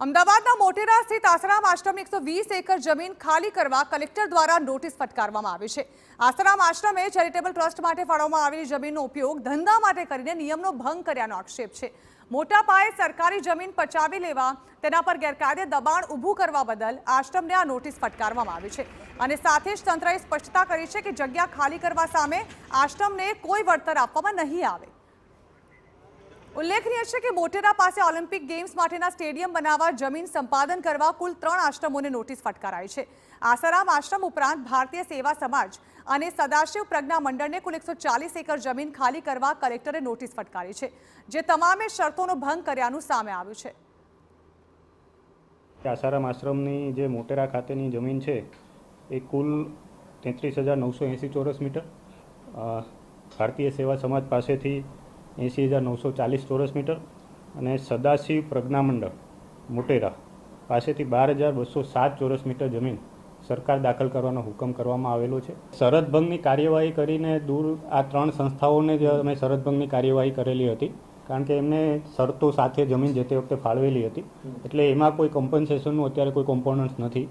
અમદાવાદના મોટેરા સ્થિત આસારામ આશ્રમની 120 એકર જમીન ખાલી કરવા કલેક્ટર દ્વારા નોટિસ ફટકારવામાં આવી છે। આસારામ આશ્રમે ચેરિટેબલ ટ્રસ્ટ માટે ફાળવવામાં આવેલી જમીનનો ઉપયોગ ધંધા માટે કરીને નિયમનો ભંગ કર્યાનો આક્ષેપ છે। મોટા પાયે સરકારી જમીન પચાવી લેવા તેના પર ગેરકાયદે દબાણ ઊભું કરવા બદલ આશ્રમને આ નોટિસ ફટકારવામાં આવી છે અને સાથે જ તંત્રએ સ્પષ્ટતા કરી છે કે જગ્યા ખાલી કરવા સામે આશ્રમને કોઈ વળતર આપવામાં નહીં આવે। ઉલ્લેખનીય છે કે મોટેરા પાસે ઓલિમ્પિક ગેમ્સ માટેના સ્ટેડિયમ બનાવવા જમીન સંપાદન કરવા કુલ 3 આશ્રમોને નોટિસ ફટકારાઈ છે। આસારામ આશ્રમ ઉપરાંત ભારતીય સેવા સમાજ અને સદાશિવ પ્રજ્ઞા મંડળને કુલ 140 એકર જમીન ખાલી કરવા કલેક્ટરે નોટિસ ફટકારી છે, જે તમામે શરતોનો ભંગ કર્યાનું સામે આવ્યું છે। આસારામ આશ્રમની જે મોટેરા ખાતેની જમીન છે એ કુલ 33,980 ચોરસ મીટર, ભારતીય સેવા સમાજ પાસેથી 80,940 ચોરસ મીટર અને સદાશિવ પ્રજ્ઞા મંડળ મોટેરા પાસેથી 12,207 ચોરસ મીટર જમીન સરકાર દાખલ કરવાનો હુકમ કરવામાં આવેલો છે। શરત ભંગની કાર્યવાહી કરીને દૂર આ 3 સંસ્થાઓને જ અમે શરત ભંગની કાર્યવાહી કરેલી હતી, કારણ કે એમને શરતો સાથે જમીન જે તે વખતે ફાળવેલી હતી, એટલે એમાં કોઈ કમ્પન્સેશનનું અત્યારે કોઈ કોમ્પોનન્ટ્સ નથી।